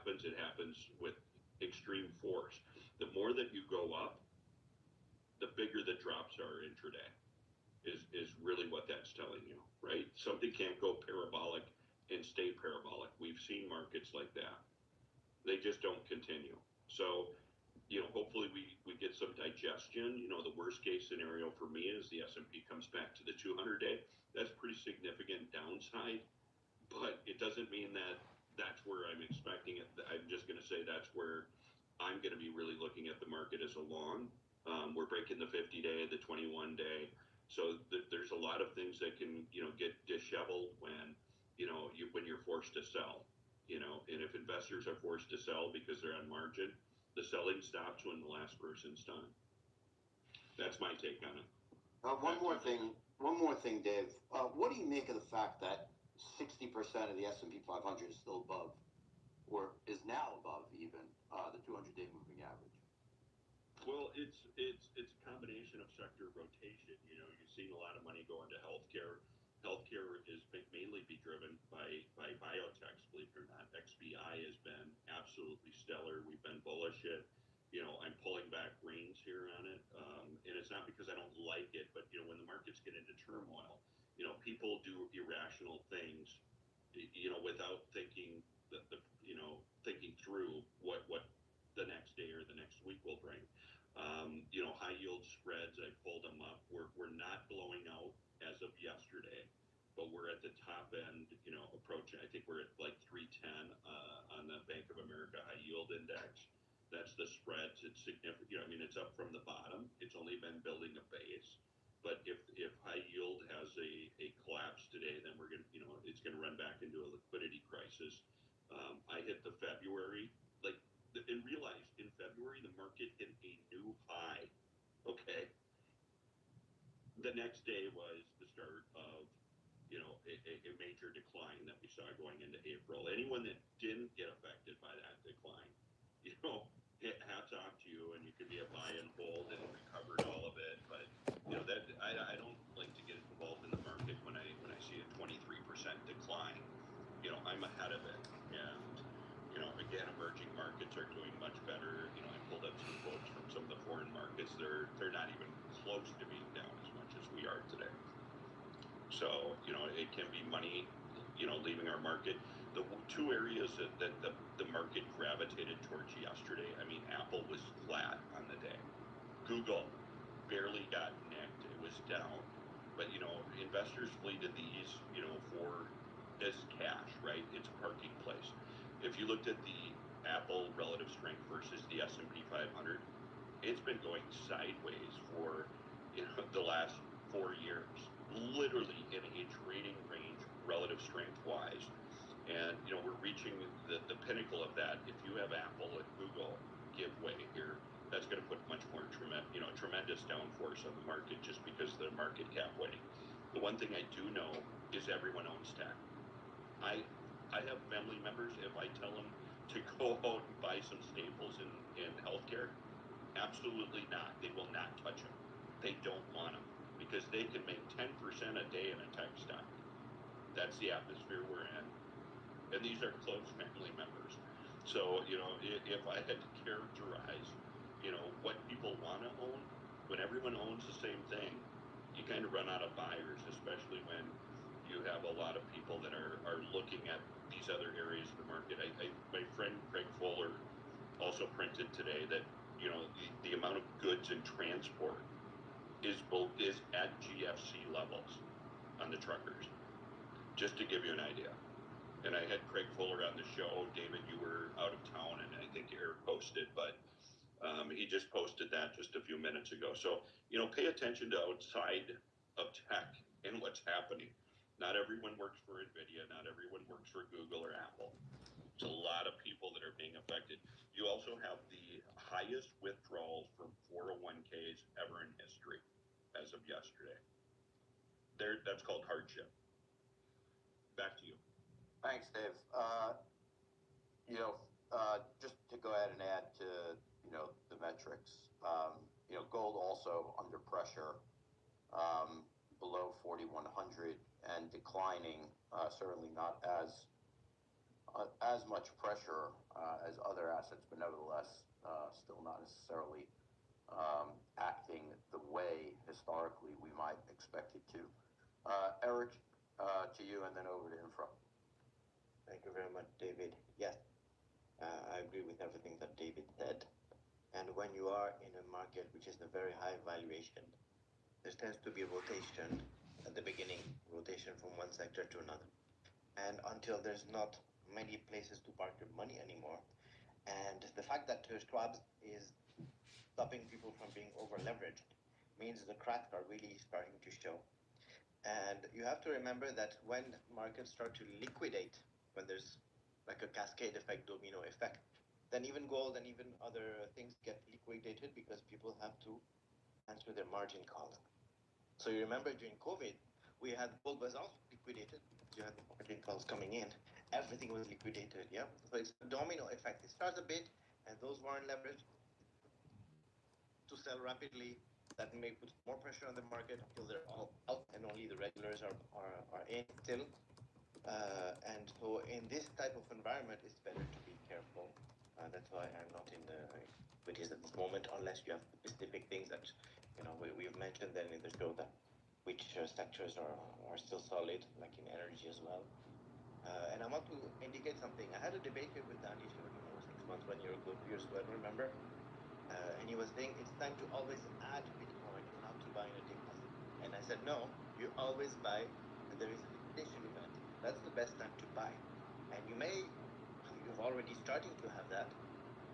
it happens with extreme force. The more that you go up, the bigger the drops are intraday. Is really what that's telling you, right? Something can't go parabolic and stay parabolic. We've seen markets like that. They just don't continue. So, hopefully we get some digestion. The worst case scenario for me is the S&P comes back to the 200-day. That's pretty significant downside, but it doesn't mean that that's where I'm expecting it. I'm just going to say that's where I'm going to be really looking at the market as a long. We're breaking the 50-day, the 21-day. So there's a lot of things that can, get disheveled when you're forced to sell. And if investors are forced to sell because they're on margin, the selling stops when the last person's done. That's my take on it. One more thing, Dave. What do you make of the fact that 60% of the S&P 500 is still above, or is now above even the 200-day moving average? Well, it's a combination of sector rotation. You've seen a lot of money go into healthcare. Healthcare is mainly be driven by biotechs, believe it or not. XBI has been absolutely stellar. We've been bullish it. I'm pulling back reins here on it, and it's not because I don't like it, but when the markets get into turmoil, people do irrational things, without thinking thinking through what the next day or the next week will bring. High yield spreads, I pulled them up. We're not blowing out as of yesterday, but we're at the top end, approaching. I think we're at like 310 on the Bank of America high yield index. That's the spreads. It's significant. It's up from the bottom. It's only been building a base. But if high yield has a collapse today, then we're it's gonna run back into a liquidity crisis. I hit the February, and realized in February the market hit a new high. Okay. The next day was the start of a major decline that we saw going into April. Anyone that didn't get affected by that decline, hats off to you, and you could be a buy and hold and recovered all of it. But that I don't like to get involved in the market when I see a 23% decline. I'm ahead of it, and again, emerging markets are doing much better. I pulled up some quotes from some of the foreign markets. They're not even close to being down as much as we are today. So it can be money, leaving our market. The two areas that the market gravitated towards yesterday. Apple was flat on the day. Google barely got nicked. It was down. But investors flee to these, for as cash, right? It's a parking place. If you looked at the Apple relative strength versus the S&P 500, it's been going sideways for the last 4 years, literally in a trading range relative strength wise. And we're reaching the pinnacle of that. If you have Apple and Google give way here, that's going to put much more tremendous downforce on the market just because of the market cap weighting. The one thing I do know is everyone owns tech. I have family members, if I tell them to go out and buy some staples in healthcare, absolutely not. They will not touch them. They don't want them because they can make 10% a day in a tech stock. That's the atmosphere we're in. And these are close family members. So, if I had to characterize, what people want to own, when everyone owns the same thing, you kind of run out of buyers, especially when you have a lot of people that are looking at these other areas of the market. My friend Craig Fuller also printed today that the amount of goods in transport is at GFC levels on the truckers, just to give you an idea. And I had Craig Fuller on the show. David, you were out of town, and I think Eric posted, but he just posted that just a few minutes ago. So pay attention to outside of tech and what's happening. Not everyone works for NVIDIA. Not everyone works for Google or Apple. It's a lot of people that are being affected. You also have the highest withdrawals from 401ks ever in history as of yesterday. That's called hardship. Back to you. Thanks, Dave. Just to go ahead and add to the metrics. Gold also under pressure, below 4,100 and declining. Certainly not as as much pressure as other assets, but nevertheless, still not necessarily acting the way historically we might expect it to. Eric, to you, and then over to Infra. Thank you very much, David. Yes, I agree with everything that David said. And when you are in a market which is a very high valuation, there tends to be rotation at the beginning, rotation from one sector to another. And until there's not many places to park your money anymore, and the fact that Schwab is stopping people from being over leveraged means the cracks are really starting to show. And you have to remember that when markets start to liquidate, when there's like a cascade effect, domino effect, then even gold and even other things get liquidated because people have to answer their margin calls. So you remember during COVID, we had gold was also liquidated. You had the margin calls coming in. Everything was liquidated, yeah? So it's a domino effect. It starts a bit, and those who are leveraged to sell rapidly, that may put more pressure on the market until they're all out and only the regulars are in still. And so in this type of environment, it's better to be careful. That's why I'm not in the equities at this moment, unless you have specific things that, we've mentioned then in the show that which sectors are still solid, like in energy as well. And I want to indicate something. I had a debate here with Danny 6 months, 1 year ago, 2 years ago, I don't remember. And he was saying it's time to always add Bitcoin, not to buy in a deposit. And I said, no, you always buy when there is a liquidation event. That's the best time to buy. And you've already starting to have that.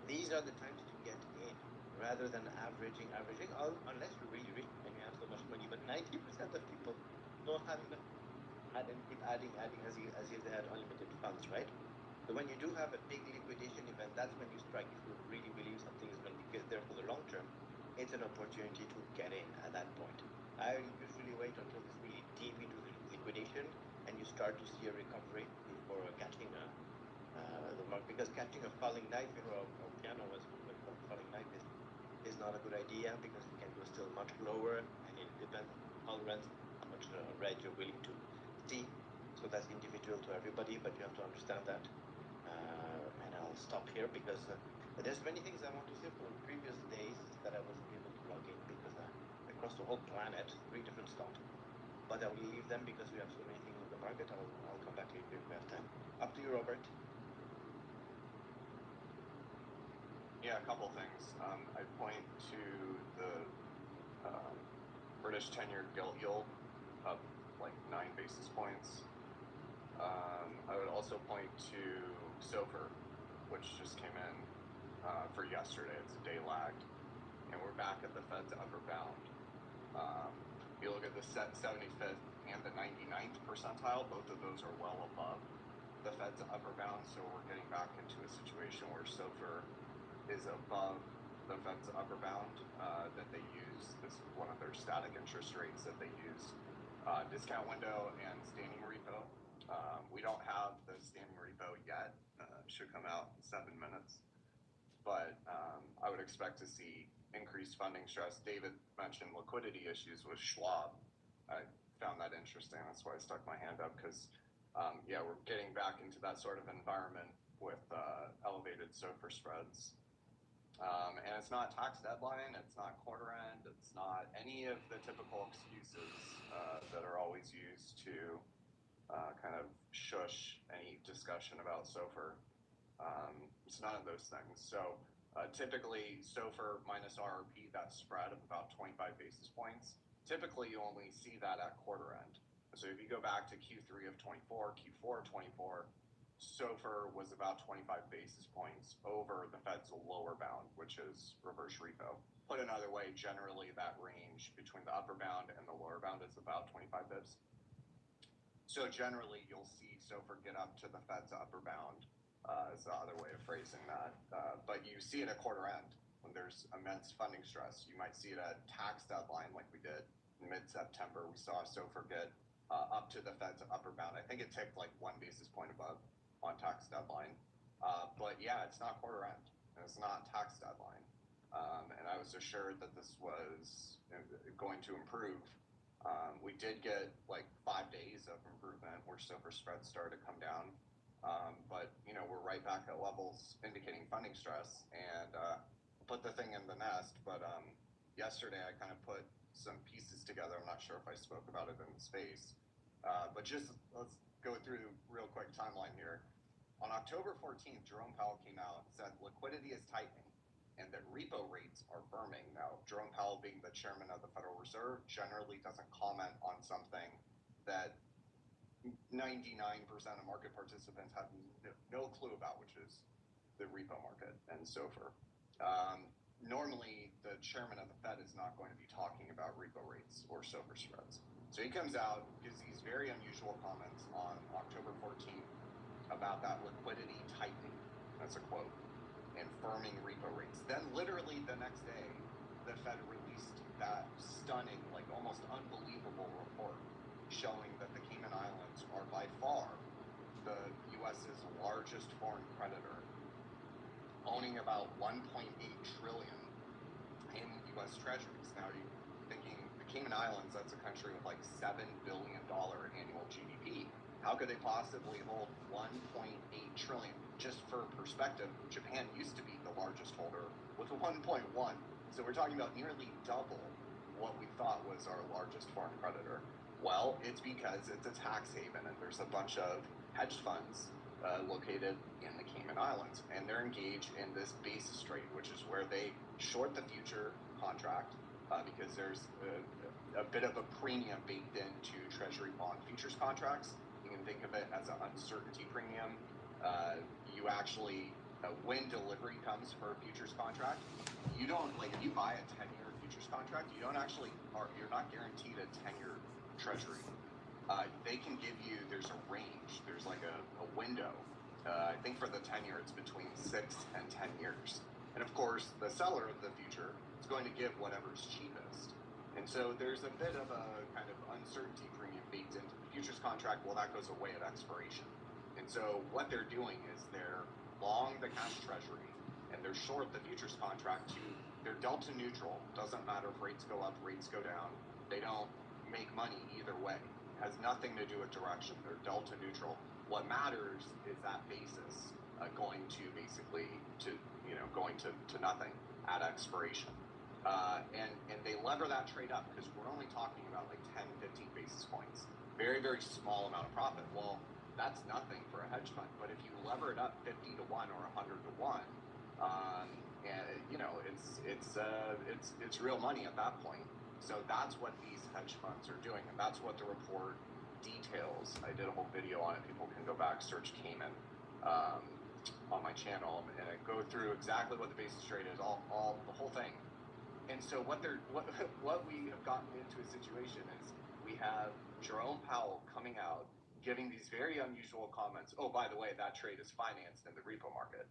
These are the times to get in, rather than averaging, unless you're really rich and you have so much money. But 90% of people don't have enough, and keep adding as if they had unlimited funds, right? So when you do have a big liquidation event, that's when you strike. If you really believe something is going to be there for the long term, it's an opportunity to get in at that point. I usually wait until it's really deep into the liquidation and you start to see a recovery before catching the market. Because catching a falling knife, or piano was a falling knife is not a good idea, because it can go still much lower, and it depends on tolerance, how much red you're willing to see. So that's individual to everybody, but you have to understand that. And I'll stop here because there's many things I want to say from previous days that I wasn't able to log in because across the whole planet, 3 different stocks. But I will leave them because we have so many things in the market. I'll come back later if we have time. Up to you, Robert. Yeah, a couple things. I'd point to the British 10-year gilt yield up like 9 basis points. I would also point to SOFR, which just came in for yesterday. It's a day lagged, and we're back at the Fed's upper bound. You look at the 75th and the 99th percentile, both of those are well above the Fed's upper bound, so we're getting back into a situation where SOFR is above the Fed's upper bound that they use. This is one of their static interest rates that they use. Discount window and standing repo. We don't have the standing repo yet. It should come out in 7 minutes. But I would expect to see increased funding stress. David mentioned liquidity issues with Schwab. I found that interesting. That's why I stuck my hand up, because we're getting back into that sort of environment with elevated SOFR spreads. And it's not tax deadline, it's not quarter end, it's not any of the typical excuses that are always used to kind of shush any discussion about SOFR. It's none of those things. So typically SOFR minus RRP, that spread of about 25 basis points, typically you only see that at quarter end. So if you go back to Q3 of 24, Q4 of 24, SOFR was about 25 basis points over the Fed's lower bound, which is reverse repo. Put another way, generally that range between the upper bound and the lower bound is about 25 bips. So generally you'll see SOFR get up to the Fed's upper bound, is the other way of phrasing that. But you see it at quarter end when there's immense funding stress. You might see it at tax deadline like we did in mid-September. We saw SOFR get up to the Fed's upper bound. I think it ticked like 1 basis point above on tax deadline. But yeah, it's not quarter end, and it's not tax deadline. And I was assured that this was going to improve. We did get like 5 days of improvement where SOFR spreads started to come down. But we're right back at levels indicating funding stress, and put the thing in the nest. But yesterday I kind of put some pieces together. I'm not sure if I spoke about it in the space, but just let's go through real quick timeline here. On October 14th, Jerome Powell came out and said liquidity is tightening and that repo rates are firming. Now, Jerome Powell, being the chairman of the Federal Reserve, generally doesn't comment on something that 99% of market participants have no clue about, which is the repo market and SOFR. Normally, the chairman of the Fed is not going to be talking about repo rates or SOFR spreads. So he comes out, gives these very unusual comments on October 14th about that liquidity tightening, that's a quote, and firming repo rates. Then literally the next day, the Fed released that stunning, like almost unbelievable report showing that the Cayman Islands are by far the U.S.'s largest foreign creditor, owning about 1.8 trillion in U.S. treasuries. Now you're thinking the Cayman Islands, that's a country with like $7 billion annual GDP. How could they possibly hold 1.8 trillion? Just for perspective, Japan used to be the largest holder with 1.1. So we're talking about nearly double what we thought was our largest foreign creditor. Well, it's because it's a tax haven and there's a bunch of hedge funds located in the Cayman Islands, and they're engaged in this basis trade, which is where they short the future contract because there's a bit of a premium baked into Treasury bond futures contracts. You can think of it as an uncertainty premium. You actually, when delivery comes for a futures contract, you don't, like if you buy a 10-year futures contract, you're not guaranteed a 10-year Treasury. They can give you, there's a range, there's like a window. I think for the 10-year, it's between 6 and 10 years. And of course, the seller of the future is going to give whatever's cheapest. And so there's a bit of a kind of uncertainty premium baked into the futures contract. Well, that goes away at expiration. And so what they're doing is they're long the cash treasury and they're short the futures contract they're delta neutral. Doesn't matter if rates go up, rates go down. They don't make money either way. It has nothing to do with direction. They're delta neutral. What matters is that basis going to basically going to nothing at expiration. And they lever that trade up because we're only talking about like 10, 15 basis points. Very, very small amount of profit. Well, that's nothing for a hedge fund. But if you lever it up 50 to 1 or 100 to 1, it's real money at that point. So that's what these hedge funds are doing, and that's what the report details. I did a whole video on it. People can go back, search Cayman on my channel, and I go through exactly what the basis trade is, all the whole thing. And so what we have gotten into a situation is we have Jerome Powell coming out giving these very unusual comments. Oh, by the way, that trade is financed in the repo market.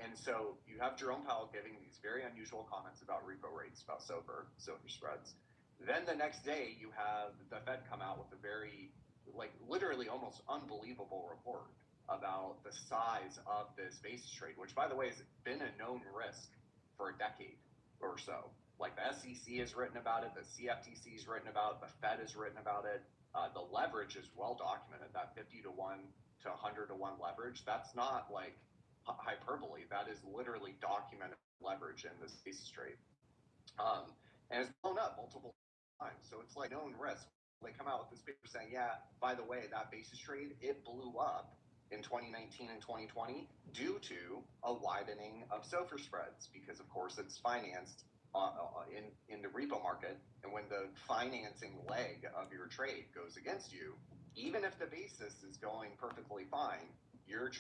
And so you have Jerome Powell giving these very unusual comments about repo rates, about SOFR spreads. Then the next day you have the Fed come out with a very, like literally almost unbelievable report about the size of this basis trade, which by the way has been a known risk for a decade or so. Like the SEC has written about it, the CFTC has written about it, the Fed has written about it. The leverage is well documented, that 50 to 1 to 100 to 1 leverage. That's not like hyperbole. That is literally documented leverage in this basis trade. And it's blown up multiple times. So it's like known risk. They come out with this paper saying, yeah, by the way, that basis trade, it blew up in 2019 and 2020 due to a widening of SOFR spreads because, of course, it's financed in the repo market, and when the financing leg of your trade goes against you, even if the basis is going perfectly fine, your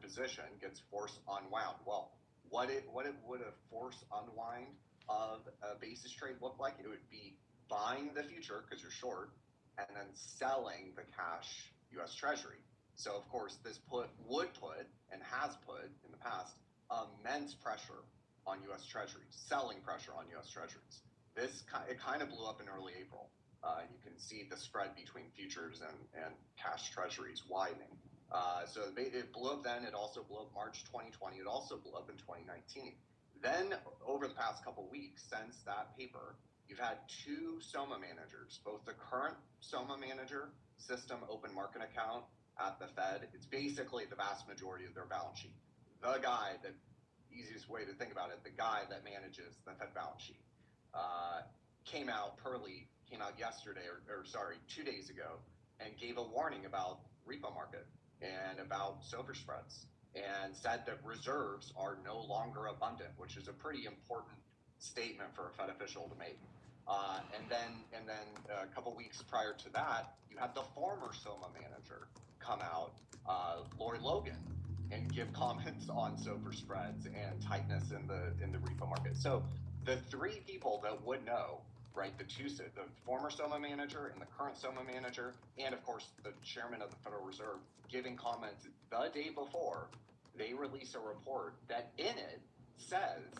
position gets force unwound. Well, what would a force unwind of a basis trade look like? It would be buying the future because you're short, and then selling the cash U.S. Treasury. So of course, this would put and has put in the past immense pressure on U.S. Treasuries, selling pressure on U.S. Treasuries. It kind of blew up in early April. You can see the spread between futures and cash Treasuries widening. So it blew up then. It also blew up March 2020. It also blew up in 2019. Then over the past couple weeks since that paper, you've had two SOMA managers, both the current SOMA manager, System Open Market Account, at the Fed. It's basically the vast majority of their balance sheet. The guy that, easiest way to think about it, the guy that manages the Fed balance sheet, came out yesterday, or sorry, 2 days ago, and gave a warning about repo market and about SOFR spreads, and said that reserves are no longer abundant, which is a pretty important statement for a Fed official to make. And then a couple weeks prior to that, you had the former SOMA manager come out, Lori Logan, and give comments on SOFR spreads and tightness in the repo market. So the three people that would know, right, the former SOMA manager and the current SOMA manager, and of course the chairman of the Federal Reserve, giving comments the day before they release a report that in it says,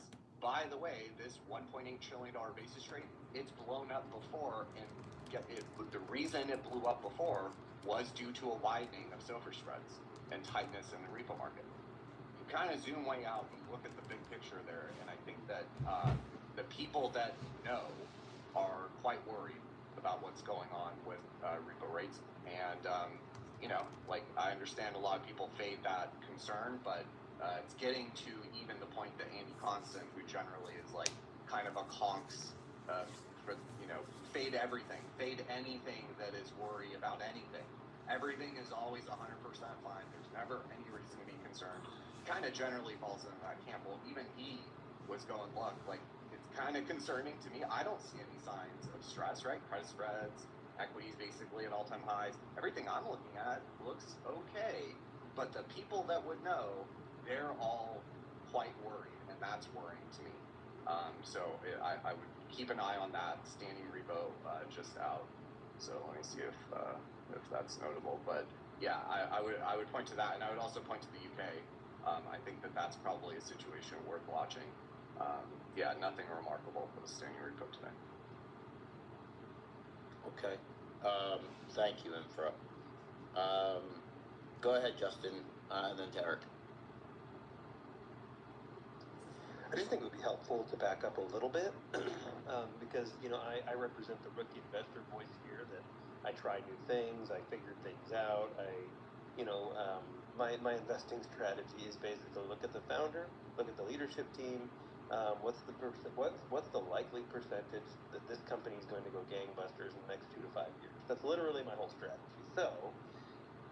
by the way, this $1.8 trillion basis trade, it's blown up before, and the reason it blew up before was due to a widening of SOFR spreads and tightness in the repo market. You kind of zoom way out and look at the big picture there, and I think that the people that know are quite worried about what's going on with repo rates. And, I understand a lot of people fade that concern, but it's getting to even the point that Andy Constant, who generally is like kind of a conks fade everything, fade anything that is worry about anything. Everything is always 100% fine. There's never any reason to be concerned. Kind of generally falls into that camp. Well, even he was going, look, like, it's kind of concerning to me. I don't see any signs of stress, right? Credit spreads, equities basically at all-time highs. Everything I'm looking at looks okay. But the people that would know, they're all quite worried, and that's worrying to me. I would keep an eye on that standing repo just out. So let me see if that's notable. But yeah, I would point to that, and I would also point to the UK. I think that's probably a situation worth watching. Nothing remarkable for the standing repo today. Okay. Thank you, Infra. Go ahead, Justin, and then Derek. I just think it would be helpful to back up a little bit because, I represent the rookie investor voice here, that I try new things, I figure things out, my investing strategy is basically look at the founder, look at the leadership team, what's the likely percentage that this company is going to go gangbusters in the next 2 to 5 years. That's literally my whole strategy. So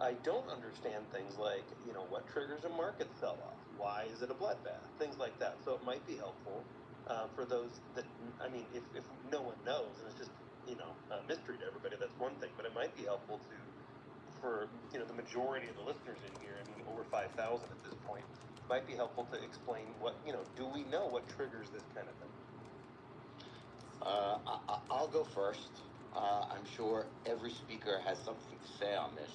I don't understand things like, what triggers a market sell-off? Why is it a bloodbath? Things like that. So it might be helpful for those that, if no one knows and it's just, a mystery to everybody, that's one thing. But it might be helpful for the majority of the listeners in here, over 5,000 at this point, it might be helpful to explain what, do we know what triggers this kind of thing? I'll go first. I'm sure every speaker has something to say on this.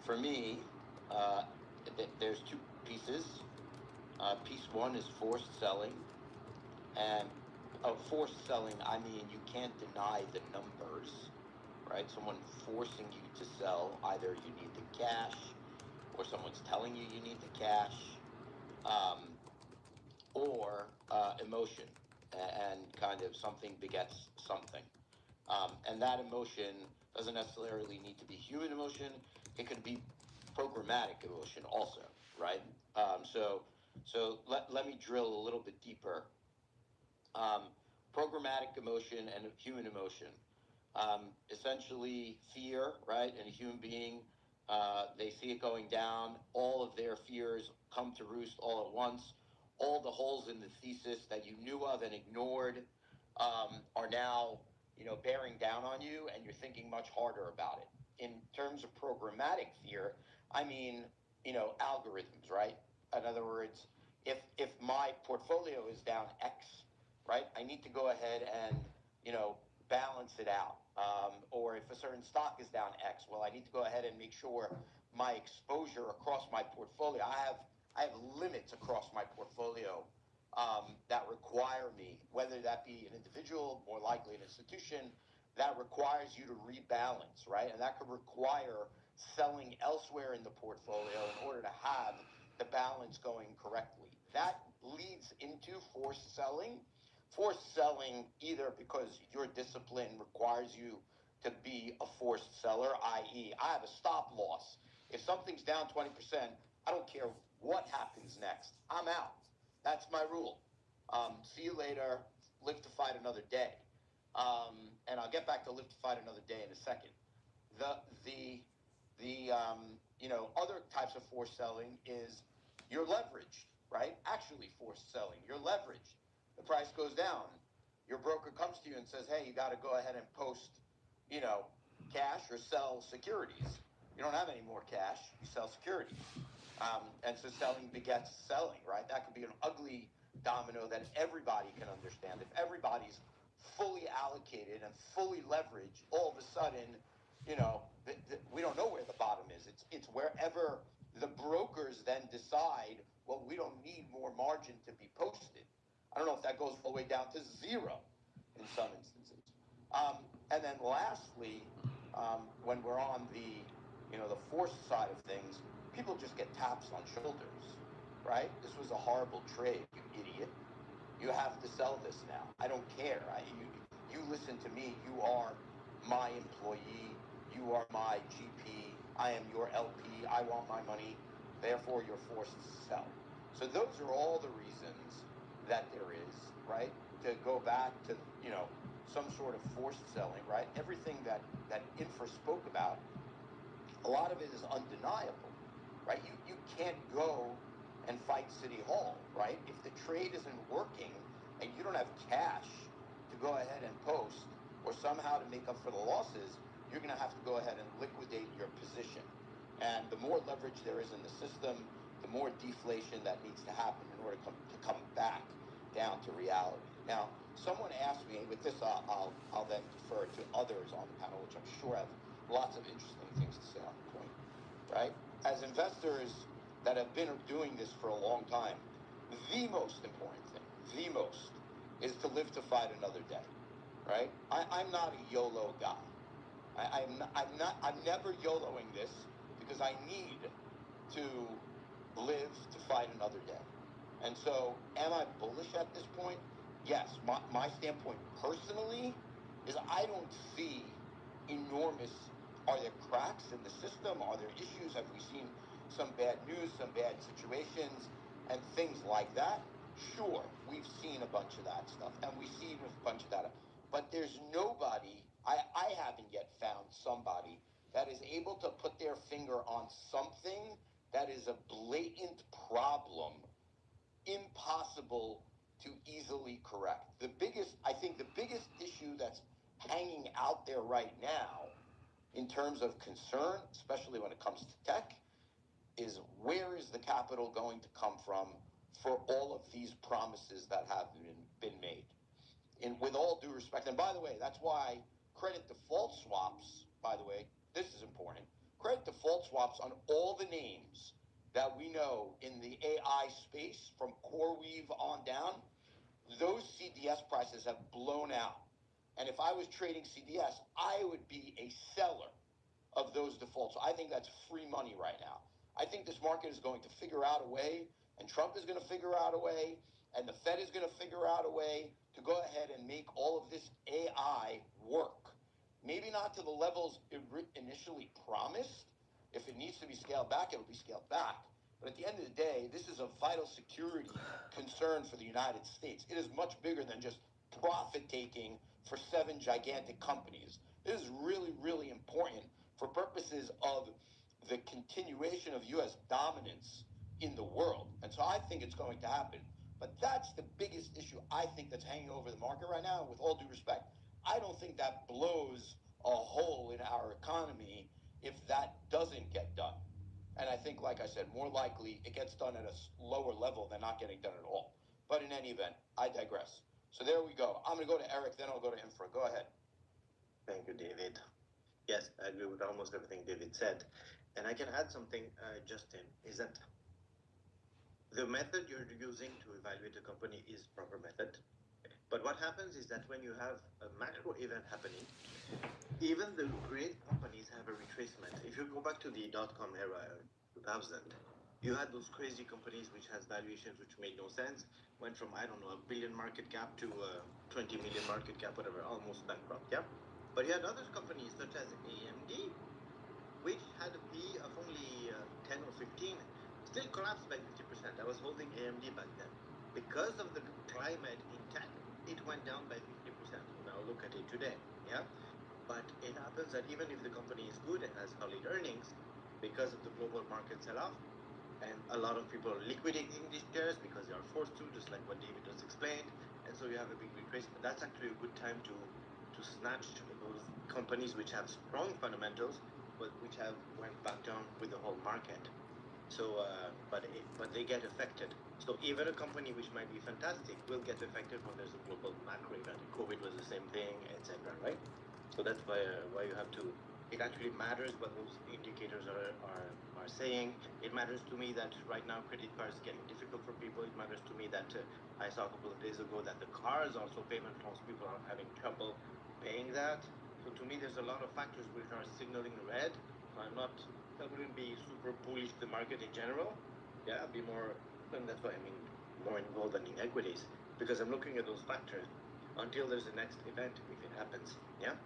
For me, there's two pieces. Piece one is forced selling. And forced selling, you can't deny the numbers, right? Someone forcing you to sell, either you need the cash or someone's telling you need the cash, or emotion, and kind of something begets something. And that emotion doesn't necessarily need to be human emotion. It could be programmatic emotion also, right? So let me drill a little bit deeper. Programmatic emotion and human emotion. Essentially fear, right? And a human being, they see it going down. All of their fears come to roost all at once. All the holes in the thesis that you knew of and ignored are now, bearing down on you, and you're thinking much harder about it. In terms of programmatic fear, algorithms, right? In other words, if my portfolio is down X, right, I need to go ahead and, balance it out. Or if a certain stock is down X, well, I need to go ahead and make sure my exposure across my portfolio, I have limits across my portfolio that require me, whether that be an individual, more likely an institution, that requires you to rebalance, right? And that could require selling elsewhere in the portfolio in order to have the balance going correctly. That leads into forced selling. Forced selling, either because your discipline requires you to be a forced seller, i.e., I have a stop loss. If something's down 20%, I don't care what happens next. I'm out. That's my rule. See you later. Live to fight another day. And I'll get back to live to fight another day in a second. Other types of forced selling is you're leveraged, right? Actually forced selling. You're leveraged. The price goes down. Your broker comes to you and says, hey, you got to go ahead and post, cash or sell securities. You don't have any more cash. You sell securities. And so selling begets selling, right? That could be an ugly domino that everybody can understand. If everybody's fully allocated and fully leveraged, all of a sudden, we don't know where the bottom is. It's wherever the brokers then decide, well, we don't need more margin to be posted. I don't know if that goes all the way down to zero in some instances. And then lastly, when we're on the forced side of things, people just get taps on shoulders, right? This was a horrible trade, you idiot. You have to sell this now. I don't care. You listen to me. You are my employee. You are my GP. I am your LP. I want my money. Therefore, you're forced to sell. So those are all the reasons that there is, right? To go back to, some sort of forced selling, right? Everything that Infra spoke about, a lot of it is undeniable, right? You can't go and fight City Hall, right? If the trade isn't working and you don't have cash to go ahead and post or somehow to make up for the losses, you're going to have to go ahead and liquidate your position. And the more leverage there is in the system, the more deflation that needs to happen in order to come back down to reality. Now, someone asked me, with this I'll then defer to others on the panel, which I'm sure have lots of interesting things to say on the point, right? As investors that have been doing this for a long time, the most important thing, is to live to fight another day, right? I'm not a YOLO guy. I'm never YOLOing this because I need to live to fight another day. And so, am I bullish at this point? Yes. My standpoint personally is I don't see enormous. Are there cracks in the system? Are there issues? Have we seen some bad news, some bad situations, and things like that? Sure, we've seen a bunch of that stuff, and we've seen a bunch of that. But there's nobody, I haven't yet found somebody that is able to put their finger on something that is a blatant problem, impossible to easily correct. I think the biggest issue that's hanging out there right now in terms of concern, especially when it comes to tech, is where is the capital going to come from for all of these promises that have been made? And with all due respect, and by the way, that's why credit default swaps, by the way, this is important, credit default swaps on all the names that we know in the AI space from CoreWeave on down, those CDS prices have blown out. And if I was trading CDS, I would be a seller of those defaults. I think that's free money right now. I think this market is going to figure out a way, and Trump is going to figure out a way, and the Fed is going to figure out a way to go ahead and make all of this AI work. Maybe not to the levels initially promised. If it needs to be scaled back, it'll be scaled back. But at the end of the day, this is a vital security concern for the United States. It is much bigger than just profit taking for 7 gigantic companies. This is really, really important for purposes of the continuation of U.S. dominance in the world. And so I think it's going to happen. But that's the biggest issue I think that's hanging over the market right now, with all due respect. I don't think that blows a hole in our economy if that doesn't get done. And I think, like I said, more likely it gets done at a lower level than not getting done at all. But in any event, I digress. So there we go. I'm going to go to Eric, then I'll go to Infra. Go ahead. Thank you, David. Yes, I agree with almost everything David said. And I can add something, Justin, is that the method you're using to evaluate a company is proper method. But what happens is that when you have a macro event happening, even the great companies have a retracement. If you go back to the dot-com era, 2000, you had those crazy companies which has valuations which made no sense, went from, I don't know, $1 billion market cap to 20 million market cap, whatever, almost bankrupt, yeah? But you had other companies such as AMD, which had a P of only 10 or 15, still collapsed by 50%. I was holding AMD back then. Because of the climate in tech, it went down by 50%. Now look at it today, yeah? But it happens that even if the company is good and has solid earnings, because of the global market sell-off, and a lot of people are liquidating these shares because they are forced to, just like what David just explained, and so you have a big retracement. That's actually a good time to snatch those companies which have strong fundamentals, but which have went back down with the whole market. So, but they get affected. So even a company which might be fantastic will get affected when there's a global macro event. COVID was the same thing, etc. Right? So that's why you have to. It actually matters what those indicators are saying. It matters to me that right now credit cards are getting difficult for people. It matters to me that I saw a couple of days ago that the cars also payment loans, people are having trouble paying that. So to me, there's a lot of factors which are signaling red. So I wouldn't be super bullish the market in general. Yeah, I'd be more, and that's why I mean more in gold than in equities, because I'm looking at those factors until there's a next event, if it happens. Yeah.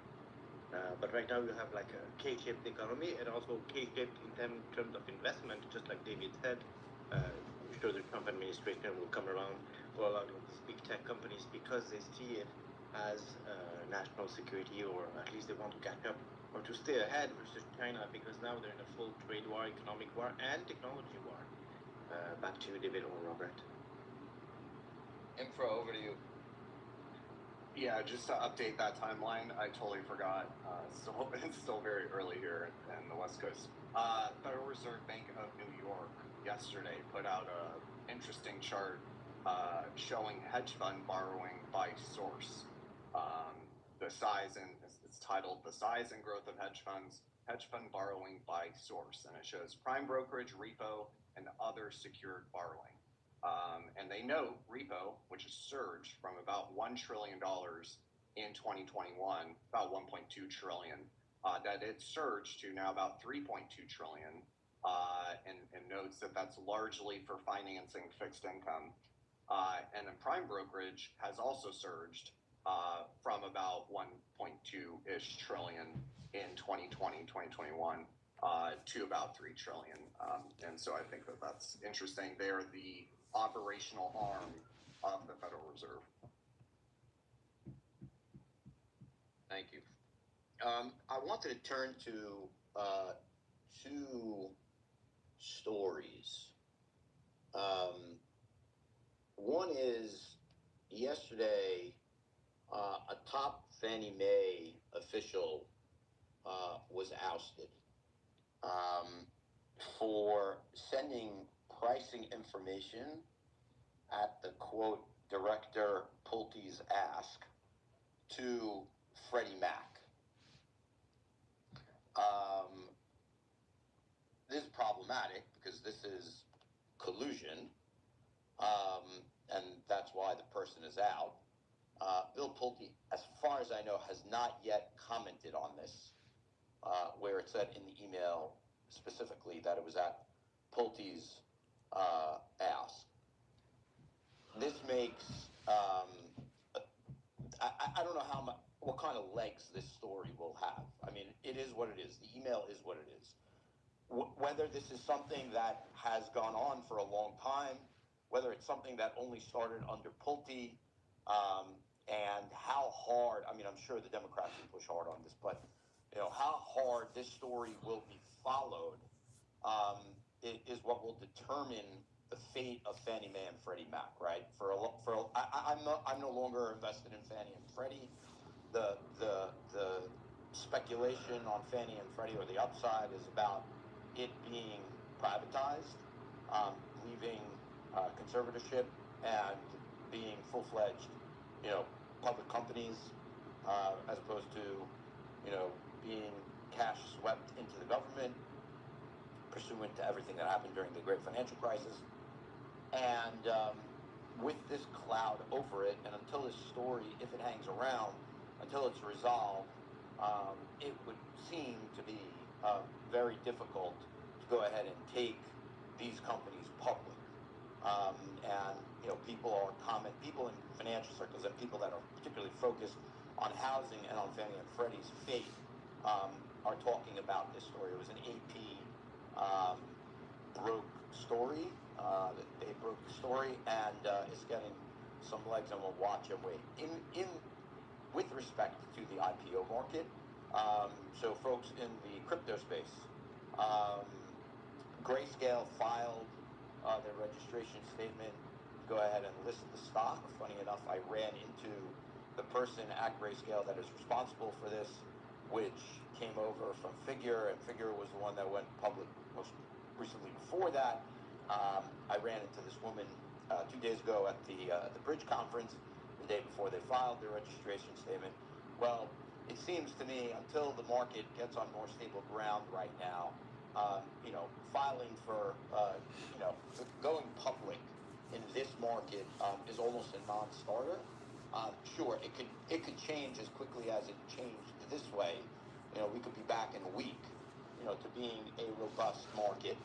But right now you have like a K-shaped economy and also K-shaped in terms of investment, just like David said. I'm sure the Trump administration will come around for a lot of these big tech companies because they see it as national security, or at least they want to catch up or to stay ahead versus China, because now they're in a full trade war, economic war, and technology war. Back to you, David or Robert. Info, over to you. Yeah, just to update that timeline, I totally forgot. It's still very early here in the West Coast. Federal Reserve Bank of New York yesterday put out a interesting chart showing hedge fund borrowing by source. The size, and it's titled "The Size and Growth of Hedge Funds: Hedge Fund Borrowing by Source," and it shows prime brokerage, repo, and other secured borrowing. And they note repo, which has surged from about $1 trillion in 2021, about 1.2 trillion, that it surged to now about 3.2 trillion, and notes that that's largely for financing fixed income. And then prime brokerage has also surged from about 1.2-ish trillion in 2020, 2021, to about 3 trillion. And so I think that that's interesting. They're the operational arm of the Federal Reserve. Thank you. I wanted to turn to two stories. One is yesterday, a top Fannie Mae official was ousted for sending pricing information at the quote Director Pulte's ask to Freddie Mac. This is problematic because this is collusion, and that's why the person is out. Bill Pulte, as far as I know, has not yet commented on this, where it said in the email specifically that it was at Pulte's ask. This makes I don't know what kind of legs this story will have. I mean, it is what it is. The email is what it is. Whether this is something that has gone on for a long time, whether it's something that only started under Pulte, and how hard, I mean, I'm sure the Democrats will push hard on this, but how hard this story will be followed is what will determine the fate of Fannie Mae and Freddie Mac, right? I'm no longer invested in Fannie and Freddie. The speculation on Fannie and Freddie, or the upside, is about it being privatized, leaving conservatorship, and being full-fledged, public companies, as opposed to, being cash swept into the government, pursuant to everything that happened during the Great Financial Crisis. And with this cloud over it, and until this story, if it hangs around, until it's resolved, it would seem to be very difficult to go ahead and take these companies public. And people in financial circles, and people that are particularly focused on housing and on Fannie and Freddie's fate are talking about this story. It was an AP broke story. They broke the story, and it's getting some legs, and we'll watch and wait. With respect to the IPO market, so folks in the crypto space, Grayscale filed their registration statement. Go ahead and list the stock. Funny enough, I ran into the person at Grayscale that is responsible for this, which came over from Figure, and Figure was the one that went public most recently before that. I ran into this woman 2 days ago at the Bridge conference, the day before they filed their registration statement. Well, it seems to me until the market gets on more stable ground right now, filing for, going public in this market is almost a non-starter. Sure, it could change as quickly as it changed this way. We could be back in a week, to being a robust market,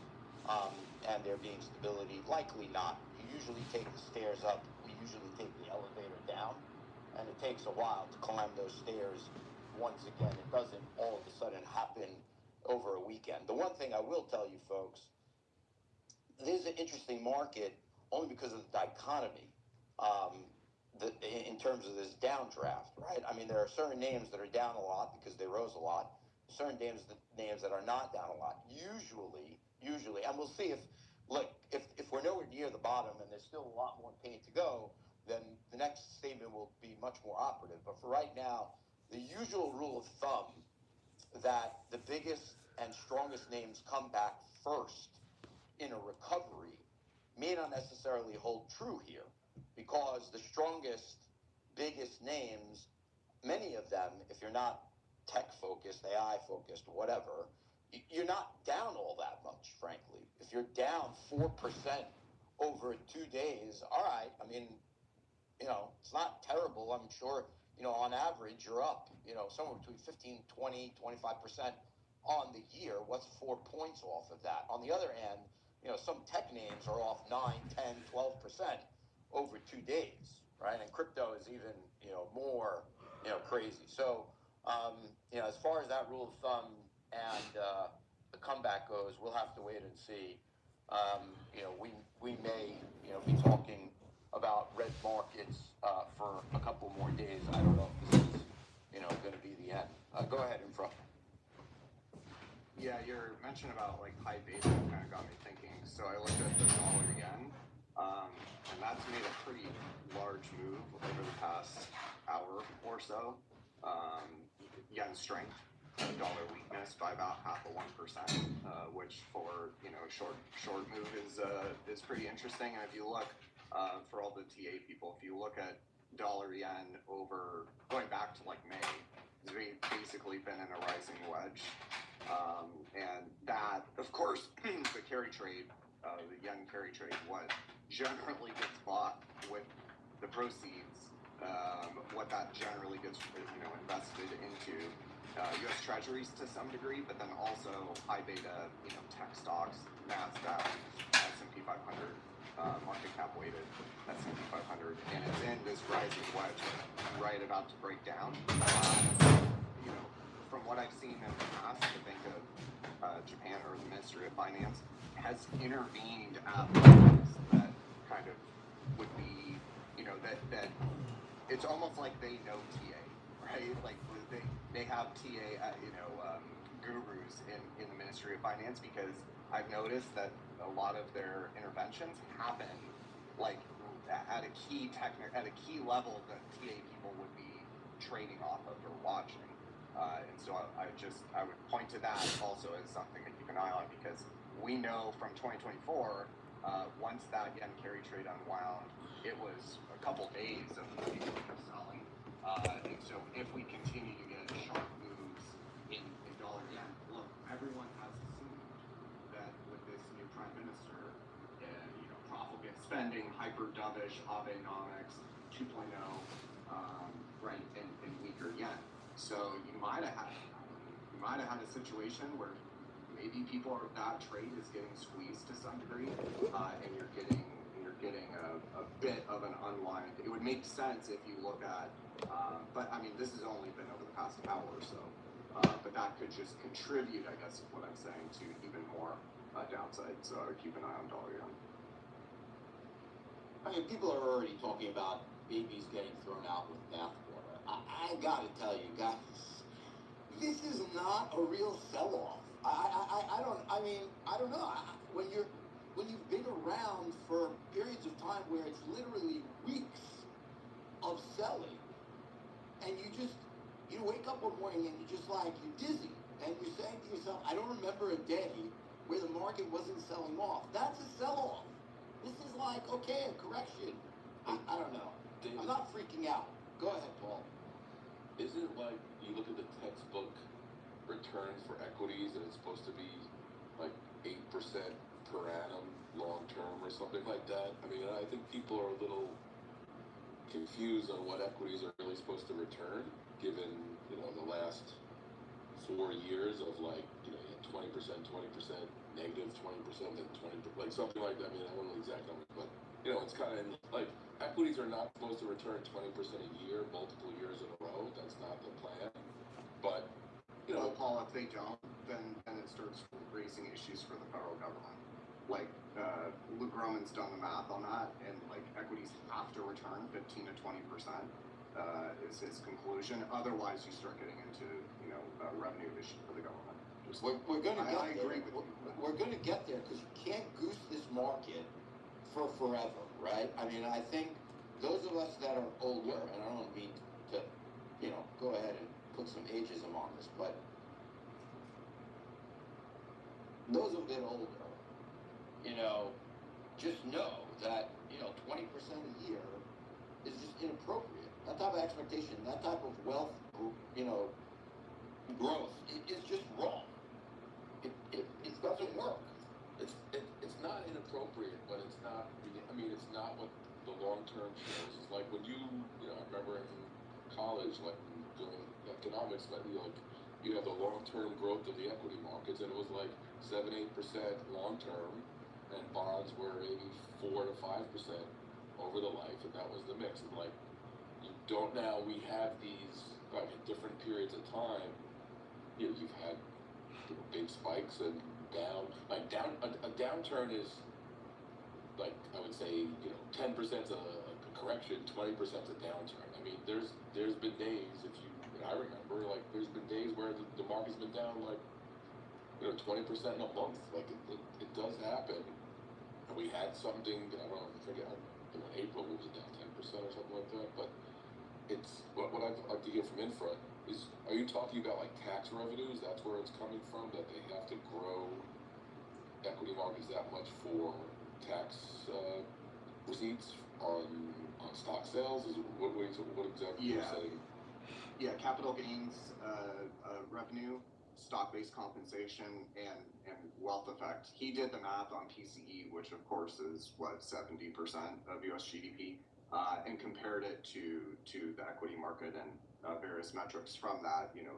and there being stability. Likely not. You usually take the stairs up. We usually take the elevator down, and it takes a while to climb those stairs. Once again, it doesn't all of a sudden happen over a weekend. The one thing I will tell you, folks, this is an interesting market only because of the dichotomy. In terms of this downdraft, right? I mean, there are certain names that are down a lot because they rose a lot. Certain names that are not down a lot. Usually, and we'll see if we're nowhere near the bottom and there's still a lot more pain to go, then the next statement will be much more operative. But for right now, the usual rule of thumb that the biggest and strongest names come back first in a recovery may not necessarily hold true here, because the strongest, biggest names, many of them, if you're not tech focused, AI focused, whatever, you're not down all that much, frankly. If you're down 4% over 2 days, all right, I mean, it's not terrible. I'm sure, on average, you're up, somewhere between 15, 20, 25% on the year. What's 4 points off of that? On the other hand, some tech names are off 9, 10, 12% over 2 days, right? And crypto is even, more, crazy. So, as far as that rule of thumb and the comeback goes, we'll have to wait and see. We may, be talking about red markets for a couple more days. I don't know if this is, going to be the end. Go ahead, Infra. Yeah, your mention about high beta kind of got me thinking. So I looked at the dollar yen, and that's made a pretty large move over the past hour or so. Yen strength, dollar weakness by about 0.5%, which for short move is pretty interesting. And if you look for all the TA people, if you look at dollar yen over going back to May, it's basically been in a rising wedge. And that, of course, the carry trade, the yen carry trade, what generally gets bought with the proceeds, what that generally gets, invested into U.S. Treasuries to some degree, but then also high beta, tech stocks, NASDAQ, S&P 500, market cap weighted S&P 500, and it's in this rising wedge, right about to break down. From what I've seen in the past, the Bank of Japan, or the Ministry of Finance, has intervened at levels that kind of would be, that it's almost like they know TA, right? Like they have TA, gurus in the Ministry of Finance, because I've noticed that a lot of their interventions happen at a key level that TA people would be trading off of or watching. And so I would point to that also as something to keep an eye on, because we know from 2024, once that yen carry trade unwound, it was a couple days of selling. And so if we continue to get sharp moves in dollar yen, look, everyone has assumed that with this new prime minister, profligate spending, hyper dovish Abenomics 2.0, right, and weaker yen. So you might have had a situation where maybe that trade is getting squeezed to some degree, and you're getting a bit of an unwind. It would make sense if you look at, but I mean, this has only been over the past hour or so. But that could just contribute, I guess, is what I'm saying, to even more downside. So I would keep an eye on dollar yen. I mean, people are already talking about babies getting thrown out with bathwater. I gotta tell you guys, this is not a real sell-off. I don't know. When you've been around for periods of time where it's literally weeks of selling, and you wake up one morning and you're just like, you're dizzy, and you're saying to yourself, I don't remember a day where the market wasn't selling off. That's a sell-off. This is like, okay, a correction. I don't know. I'm not freaking out. Go ahead, Paul. Isn't it like you look at the textbook return for equities and it's supposed to be like 8% per annum long term or something like that? I mean, I think people are a little confused on what equities are really supposed to return, given, you know, the last 4 years of like, you know, 20%, negative 20%, then 20%, like something like that. I mean, I don't know the exact numbers, but, you know, it's kind of like equities are not supposed to return 20% a year, multiple years in a row. That's not the plan. But, you know, Well, Paul, if they don't, then it starts raising issues for the federal government. Like, Luke Roman's done the math on that, and like equities have to return 15 to 20%. Is his conclusion. Otherwise, you start getting into, you know, revenue issue for the government. We're going to get I there. agree with you. We're going to get there because you can't goose this market for forever, right? I mean, I think those of us that are older, and I don't mean to, you know, go ahead and put some ageism on this, but those a bit older, you know, just know that, you know, 20% a year is just inappropriate. That type of expectation, that type of wealth, you know, growth is just wrong. It doesn't work. it's not inappropriate, but it's not. I mean, it's not what the long term shows. It's like when you know, I remember in college, like doing economics, like you have the long term growth of the equity markets, and it was like 7-8% long term, and bonds were maybe 4 to 5% over the life, and that was the mix. And like you don't now, we have these like at different periods of time. You know, you've had big spikes and a downturn is like, I would say, you know, 10% is a correction, 20% is a downturn. I mean, there's been days, I remember, like there's been days where the market's been down like, you know, 20% in a month. Like it does happen. And we had something, I don't know, I forget, you know, in April it was down 10% or something like that. But it's what I'd like to hear from Infra is, are you talking about like tax revenues? That's where it's coming from, that they have to grow equity markets that much for tax receipts on stock sales? Is what exactly you're saying? Yeah, capital gains revenue, stock-based compensation, and wealth effect. He did the math on PCE, which of course is what 70% of U.S. GDP, and compared it to the equity market and various metrics from that. You know,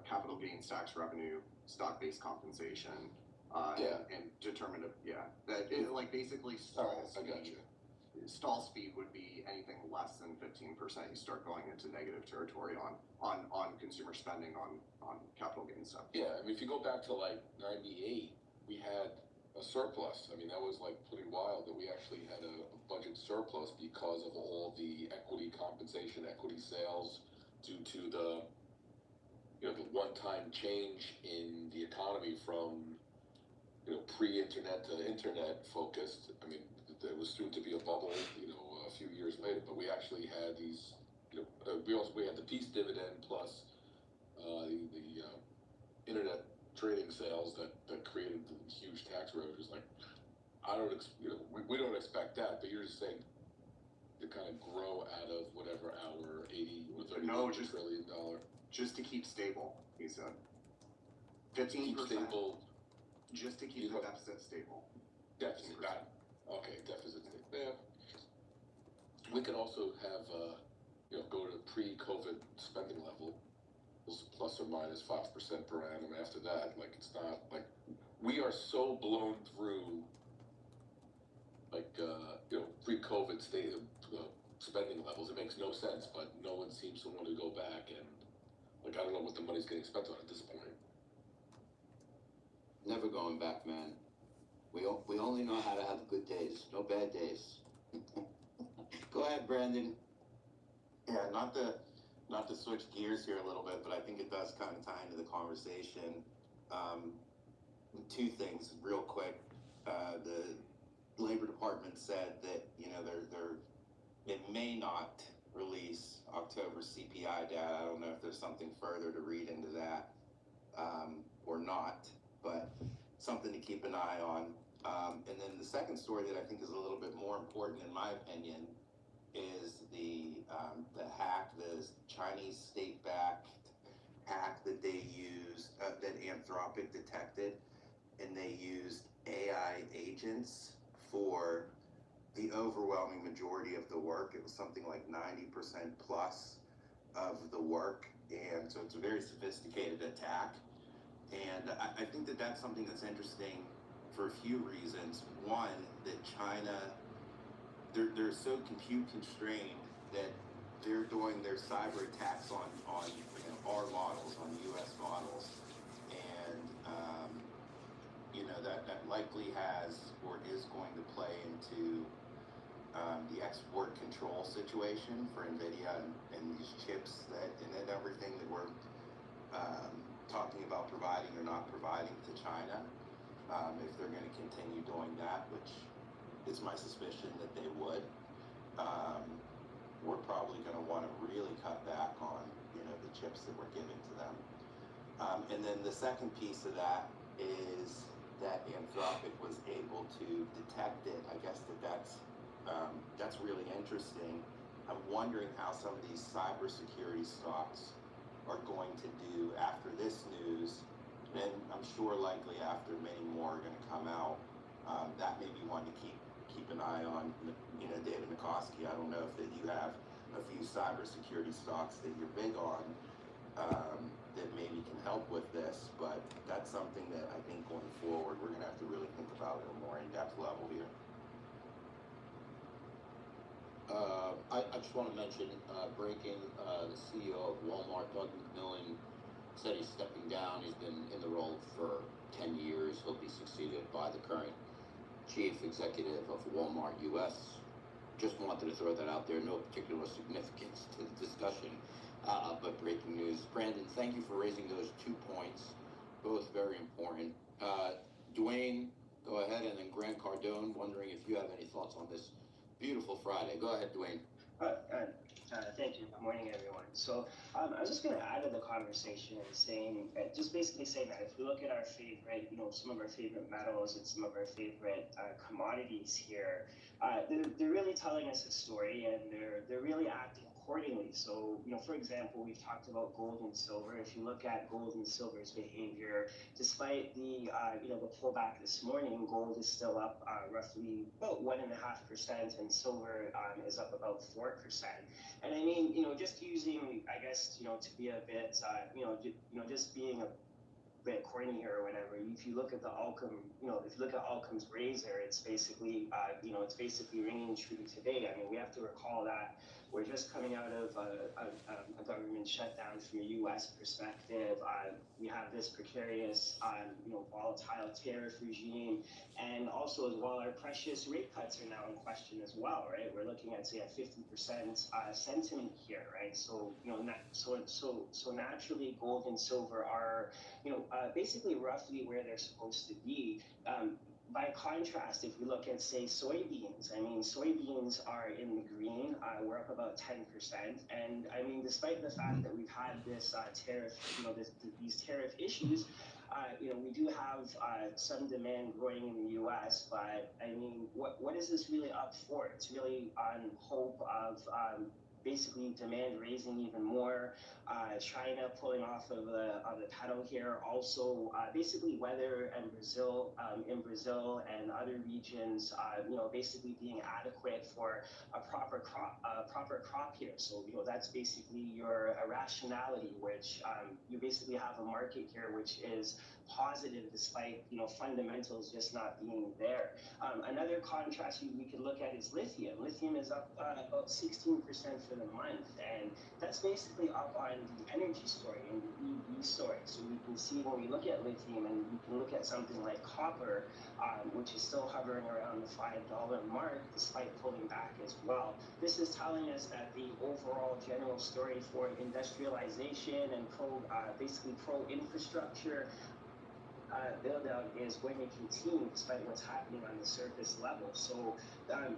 capital gains tax revenue, stock-based compensation, and determined that it like basically stall speed. I got you. Stall speed would be anything less than 15%. You start going into negative territory on consumer spending on capital gains stuff. Yeah, I mean, if you go back to like '98, we had a surplus. I mean, that was like pretty wild that we actually had a budget surplus because of all the equity compensation, equity sales, due to the, you know, the one-time change in the economy from, you know, pre-internet to internet focused. I mean, there was soon to be a bubble, you know, a few years later, but we actually had these, you know, we had the peace dividend plus the internet trading sales that created the huge tax revenues. Like, you know, we don't expect that, but you're just saying to kind of grow out of whatever our $30 trillion. Just to keep stable, he said. 15%. Keep stable. Just to keep the deficit stable. Deficit, got it. Okay, deficit. Yeah. We could also have, you know, go to the pre-COVID spending level, plus or minus 5% per annum. After that, like, it's not like we are so blown through, like, you know, pre-COVID state of spending levels. It makes no sense, but no one seems to want to go back, and like I don't know what the money's getting spent on at this point. Never going back, man. We only know how to have good days, no bad days. Go ahead, Brandon. Yeah, not to switch gears here a little bit, but I think it does kind of tie into the conversation. Two things real quick. The Labor Department said that it may not release October CPI data. I don't know if there's something further to read into that or not, but something to keep an eye on. And then the second story that I think is a little bit more important, in my opinion, is the hack, the Chinese state-backed hack that they used, that Anthropic detected, and they used AI agents for the overwhelming majority of the work. It was something like 90% plus of the work, and so it's a very sophisticated attack. And I think that that's something that's interesting for a few reasons. One, that China, they're so compute constrained that they're doing their cyber attacks on our models, on U.S. models, and that likely has or is going to play into the export control situation for NVIDIA and these chips and everything that we're talking about providing or not providing to China. If they're going to continue doing that, which is my suspicion that they would, we're probably going to want to really cut back on the chips that we're giving to them. And then the second piece of that is that Anthropic was able to detect it. I guess that's really interesting. I'm wondering how some of these cybersecurity stocks are going to do after this news, and I'm sure likely after many more are going to come out. That may be one to keep an eye on. David Nikoski, I don't know if that you have a few cybersecurity stocks that you're big on that maybe can help with this, but that's something that I think going forward we're going to have to really think about at a more in-depth level here. I just want to mention breaking, the CEO of Walmart, Doug McMillon, said he's stepping down. He's been in the role for 10 years. He'll be succeeded by the current chief executive of Walmart US. Just wanted to throw that out there. No particular significance to the discussion, but breaking news. Brandon, thank you for raising those 2 points, both very important. Dwayne, go ahead, and then Grant Cardone, wondering if you have any thoughts on this beautiful Friday. Go ahead, Dwayne. Thank you. Good morning, everyone. So I was just going to add to the conversation and just basically saying that if we look at our favorite, some of our favorite metals and some of our favorite commodities here, they're really telling us a story, and they're really acting accordingly. So, for example, we've talked about gold and silver. If you look at gold and silver's behavior, despite the pullback this morning, gold is still up roughly about 1.5%, and silver is up about 4%. And I mean, just using, I guess, to be a bit, just being a bit corny here or whatever. If you look at the Allcom, if you look at Allcom's razor, it's basically, it's basically ringing true today. I mean, we have to recall that we're just coming out of a government shutdown from a U.S. perspective. We have this precarious, volatile tariff regime, and also as well, our precious rate cuts are now in question as well, right? We're looking at, say, a 50% sentiment here, right? So, so naturally, gold and silver are, basically roughly where they're supposed to be. By contrast, if we look at, say, soybeans, I mean, soybeans are in the green. We're up about 10%. And I mean, despite the fact that we've had this tariff, these tariff issues, we do have some demand growing in the U.S., but I mean, what is this really up for? It's really on hope of basically demand raising even more, China pulling off of the pedal here. Also, basically weather and in Brazil and other regions, basically being adequate for a proper crop here. So, that's basically your irrationality, which you basically have a market here which is positive despite fundamentals just not being there. Another contrast we could look at is lithium. Lithium is up about 16% for the month, and that's basically up on the energy story and the EV story. So we can see when we look at lithium, and we can look at something like copper, which is still hovering around the $5 mark despite pulling back as well. This is telling us that the overall general story for industrialization and basically pro infrastructure build out is going to continue despite what's happening on the surface level. So,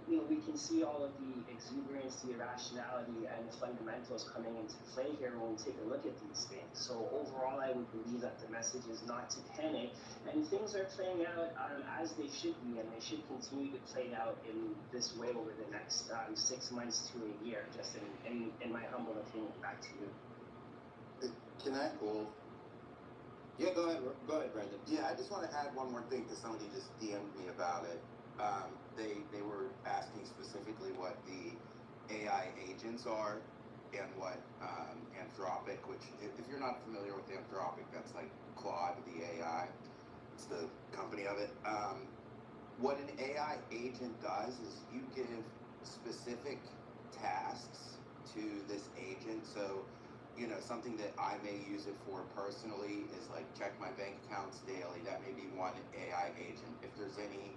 we can see all of the exuberance, the irrationality, and the fundamentals coming into play here when we take a look at these things. So, overall, I would believe that the message is not to panic, and things are playing out as they should be, and they should continue to play out in this way over the next 6 months to a year, just in my humble opinion. Back to you. Can I? Well, Yeah, go ahead, Brendan. yeah, I just want to add one more thing because somebody just DM'd me about it. They were asking specifically what the AI agents are and what Anthropic, which if you're not familiar with Anthropic, that's like Claude, the AI. It's the company of it. What an AI agent does is you give specific tasks to this agent. So, something that I may use it for personally is like check my bank accounts daily. That may be one AI agent. If there's any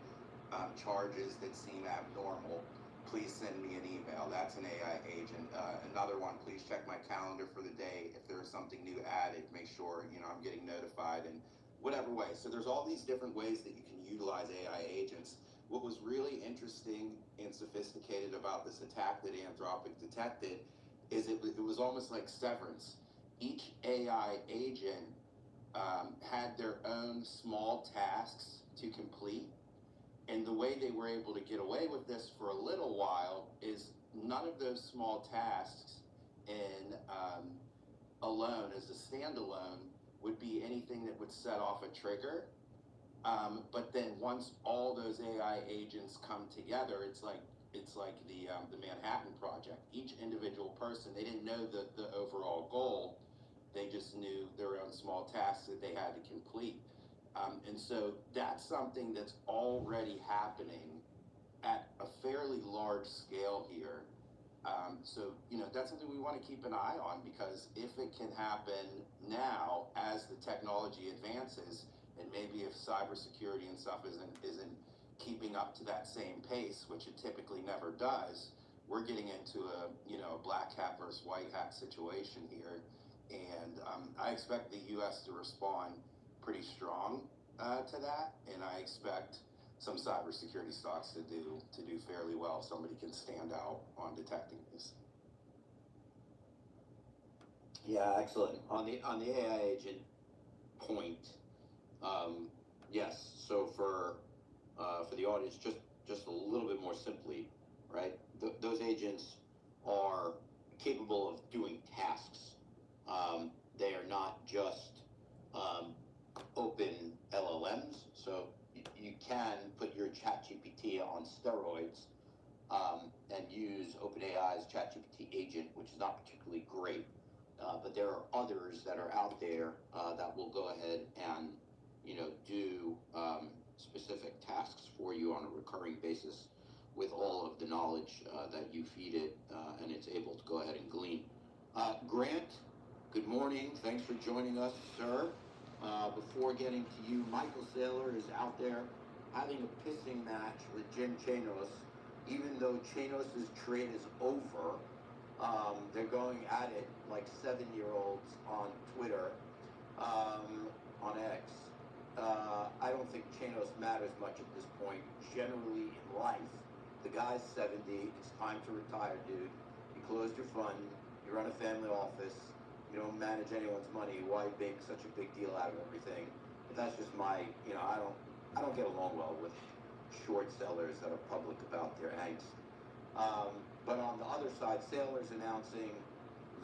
charges that seem abnormal, please send me an email. That's an AI agent. Another one, please check my calendar for the day. If there's something new added, make sure, I'm getting notified in whatever way. So there's all these different ways that you can utilize AI agents. What was really interesting and sophisticated about this attack that Anthropic detected is it was almost like Severance. Each AI agent had their own small tasks to complete. And the way they were able to get away with this for a little while is none of those small tasks in alone, as a standalone, would be anything that would set off a trigger. But then once all those AI agents come together, it's like the Manhattan Project. Each individual person, they didn't know the overall goal. They just knew their own small tasks that they had to complete. And so that's something that's already happening at a fairly large scale here. So, that's something we want to keep an eye on, because if it can happen now as the technology advances, and maybe if cybersecurity and stuff isn't keeping up to that same pace, which it typically never does, we're getting into a black hat versus white hat situation here. And I expect the U.S. to respond pretty strong to that, and I expect some cybersecurity stocks to do fairly well if somebody can stand out on detecting this. Yeah, excellent. On the AI agent point, yes. So for the audience, just a little bit more simply, right? Those agents are capable of doing tasks. They are not just open LLMs. So you can put your ChatGPT on steroids and use OpenAI's ChatGPT agent, which is not particularly great. But there are others that are out there that will go ahead and do specific tasks for you on a recurring basis with all of the knowledge that you feed it, and it's able to go ahead and glean. Grant, good morning. Thanks for joining us, sir. Before getting to you, Michael Saylor is out there having a pissing match with Jim Chanos. Even though Chanos' trade is over, they're going at it like 7-year-olds on Twitter, on X. I don't think Chanos matters much at this point. Generally in life, the guy's 70. It's time to retire, dude. You closed your fund. You run a family office. You don't manage anyone's money. Why make such a big deal out of everything? But that's just my, I don't get along well with short sellers that are public about their angst. But on the other side, Saylor's announcing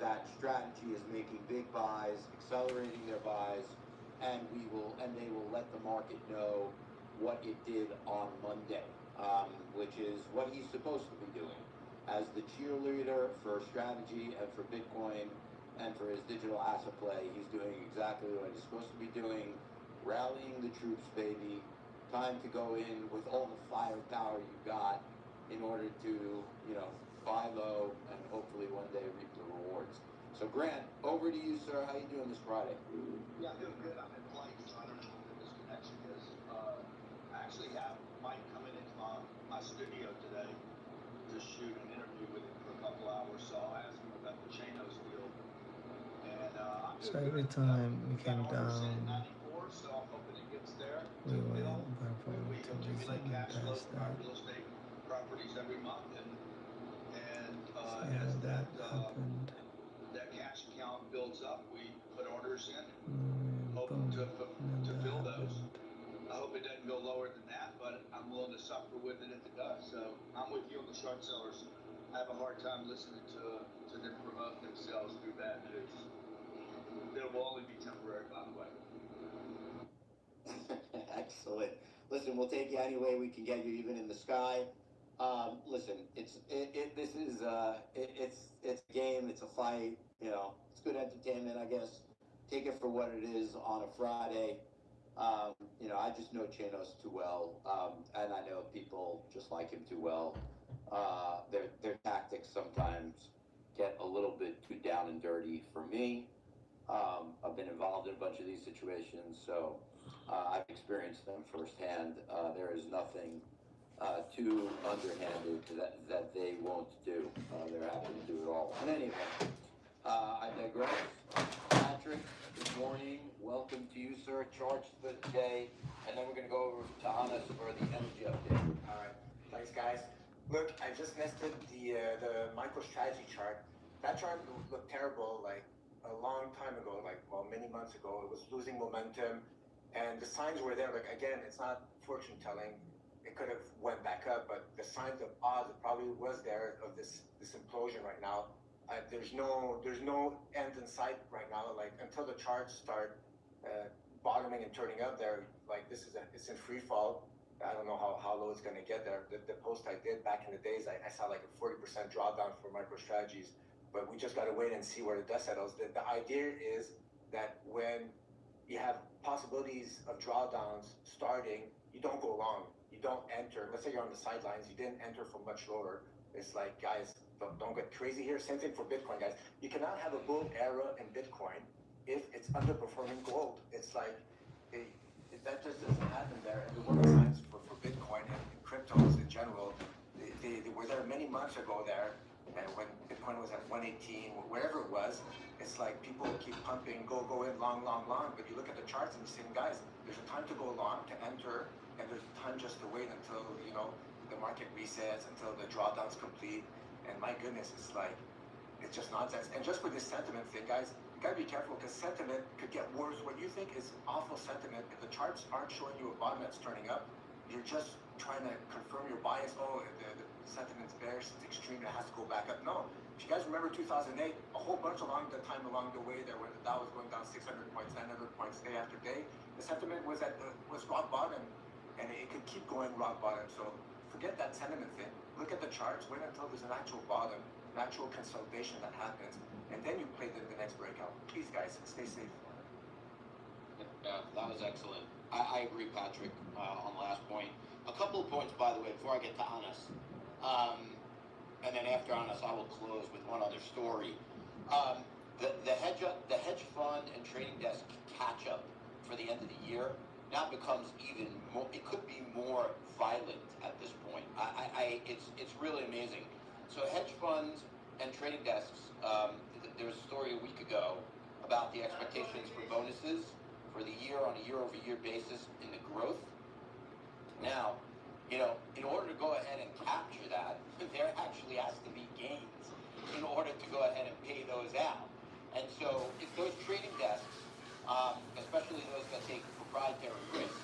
that Strategy is making big buys, accelerating their buys, and they will let the market know what it did on Monday, which is what he's supposed to be doing. As the cheerleader for Strategy and for Bitcoin and for his digital asset play, he's doing exactly what he's supposed to be doing, rallying the troops, baby. Time to go in with all the firepower you got in order to, buy low and hopefully one day reap the rewards. So Grant, over to you, sir. How you doing this Friday? Yeah, I'm doing good. I'm in flight, so I don't know what this connection is. I actually have Mike coming into my studio today to shoot an interview with him for a couple hours, so I'll ask him about the Chanos deal. And I'm So doing every good. time we Got came orders in down, at 94, so I'm hoping it gets there. we To went Bill. back We over to visit accumulate and cash flow past from our that. real estate properties every month, and So as that happened. that cash account builds up, we put orders in, And hoping boom, and to then fill that those. happened. I hope it doesn't go lower than that, but I'm willing to suffer with it if it does. So I'm with you on the short sellers. I have a hard time listening to them promote themselves through bad news. It will only be temporary, by the way. Excellent. Listen, we'll take you any way we can get you, even in the sky. Listen, it's a game, it's a fight. It's good entertainment, I guess. Take it for what it is on a Friday. I just know Chanos too well, and I know people just like him too well. Their tactics sometimes get a little bit too down and dirty for me. I've been involved in a bunch of these situations, so I've experienced them firsthand. There is nothing too underhanded that they won't do. They're happy to do it all. In any event, I digress. Patrick, good morning. Welcome to you, sir. Charge for the day, and then we're going to go over to Hannes for the energy update. All right, thanks, guys. Look, I just missed it, the MicroStrategy chart. That chart looked terrible, like a long time ago, many months ago. It was losing momentum, and the signs were there. Like, again, it's not fortune telling. It could have went back up, but the signs of odds probably was there of this implosion right now. There's no end in sight right now. Like, until the charts start bottoming and turning up there, like it's in free fall. I don't know how low it's going to get there. The post I did back in the days, I saw like a 40% drawdown for MicroStrategies, but we just got to wait and see where the dust settles. The idea is that when you have possibilities of drawdowns starting, you don't go long. You don't enter. Let's say you're on the sidelines. You didn't enter from much lower. It's like, guys, don't get crazy here. Same thing for Bitcoin, guys. You cannot have a bull era in Bitcoin if it's underperforming gold. It's like, that just doesn't happen there. And the warning signs for Bitcoin and cryptos in general, they were there many months ago there, and when Bitcoin was at 118, wherever it was, it's like people keep pumping, go in long, but you look at the charts and you're saying, guys, there's a time to go long, to enter, and there's a time just to wait until, the market resets, until the drawdown's complete, and my goodness, it's like, it's just nonsense. And just with this sentiment thing, guys, you gotta be careful, because sentiment could get worse. What you think is awful sentiment, if the charts aren't showing you a bottom that's turning up, you're just trying to confirm your bias. Oh, the sentiment's bearish, it's extreme, it has to go back up. No. If you guys remember 2008, a whole bunch along the way there, when the Dow was going down 600 points, 900 points day after day, the sentiment was rock bottom, and it could keep going rock bottom. So forget that sentiment thing. Look at the charts, wait until there's an actual bottom, an actual consolidation that happens, and then you play the next breakout. Please, guys, stay safe. Yeah, that was excellent. I agree, Patrick, on the last point. A couple of points, by the way, before I get to Hannes. And then after Hannes, I will close with one other story. The hedge fund and trading desk catch-up for the end of the year now becomes even more, it could be more violent at this point. It's really amazing. So hedge funds and trading desks, there was a story a week ago about the expectations for bonuses for the year on a year-over-year basis in the growth. Now, in order to go ahead and capture that, there actually has to be gains in order to go ahead and pay those out. And so if those trading desks, especially those that take proprietary risk,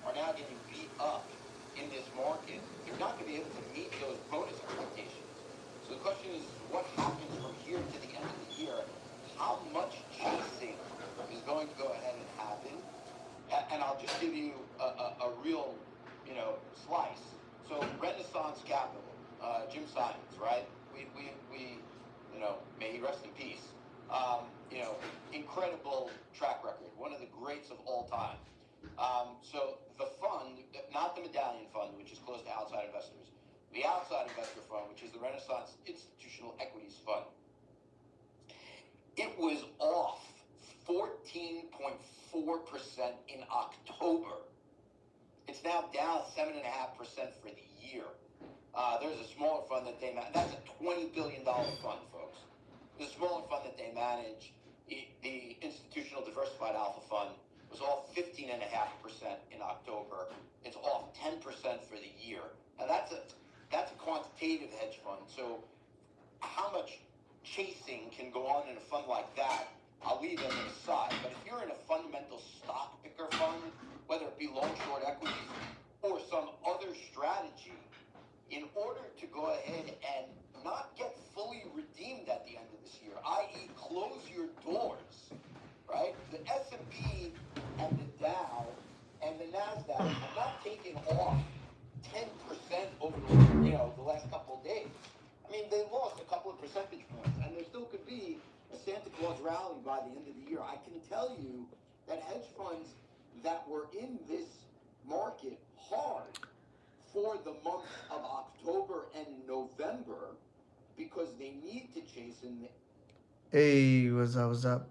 are now getting beat up in this market, they're not going to be able to meet those bonus expectations. So the question is, what happens from here to the end of the year? How much chasing is going to go ahead and happen? And I'll just give you a real, slice. So Renaissance Capital, Jim Simons, right? We may he rest in peace. Incredible track record, one of the greats of all time. So the fund, not the medallion fund, which is closed to outside investors, the outside investor fund, which is the Renaissance Institutional Equities Fund, it was off 14.4% in October. It's now down 7.5% for the year. There's a smaller fund that they manage. That's a $20 billion fund, folks. The smaller fund that they manage, the Institutional Diversified Alpha Fund, was off 15.5% in October. It's off 10% for the year. Now that's a quantitative hedge fund. So how much chasing can go on in a fund like that, I'll leave them aside. But if you're in a fundamental stock picker fund, whether it be long short equities or some other strategy, in order to go ahead and not get fully redeemed at the end of this year, i.e. close your doors, right? The S&P and the Dow and the NASDAQ have not taken off 10% over the last couple of days. I mean, they lost a couple of percentage points, and there still could be a Santa Claus rally by the end of the year. I can tell you that hedge funds that were in this market hard for the months of October and November, because they need to chase in. Hey, what's up?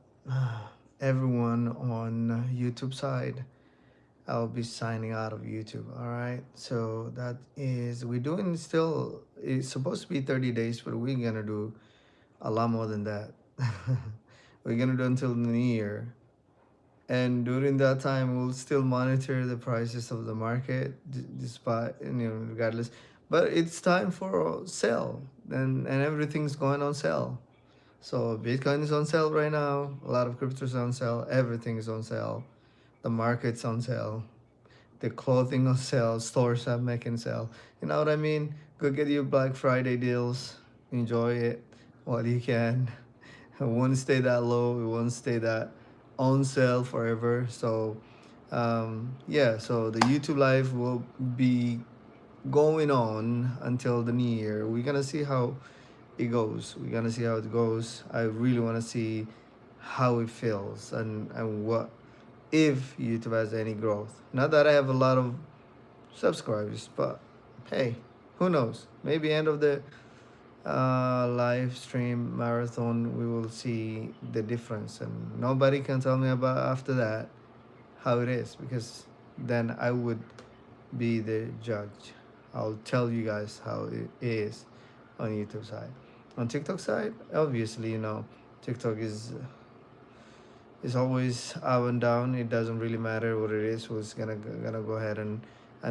Everyone on YouTube side, I'll be signing out of YouTube. All right, so that is, we're doing still, it's supposed to be 30 days, but we're gonna do a lot more than that. We're gonna do until the new year, and during that time we'll still monitor the prices of the market despite, regardless. But it's time for sale, and everything's going on sale. So Bitcoin is on sale right now, a lot of cryptos are on sale, everything is on sale, the market's on sale, the clothing on sale, stores are making sale. You know what I mean? Go get your Black Friday deals, enjoy it while you can. It won't stay that low, it won't stay that on sale forever. So yeah, so the YouTube live will be going on until the new year. We're gonna see how it goes. We're gonna see how it goes. I really want to see how it feels, and what, if YouTube has any growth. Not that I have a lot of subscribers, but hey, who knows? Maybe end of the live stream marathon we will see the difference, and nobody can tell me about after that how it is, because then I would be the judge. I'll tell you guys how it is on YouTube side. On TikTok side, obviously, TikTok is always up and down. It doesn't really matter what it is. We're gonna go ahead and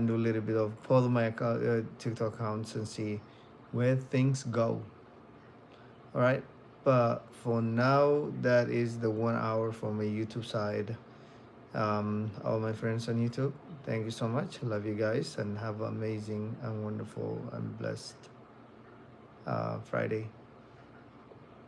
do a little bit of follow my account, TikTok accounts, and see where things go. All right, but for now, that is the 1 hour for my YouTube side. All my friends on YouTube, thank you so much. Love you guys, and have an amazing and wonderful and blessed Friday.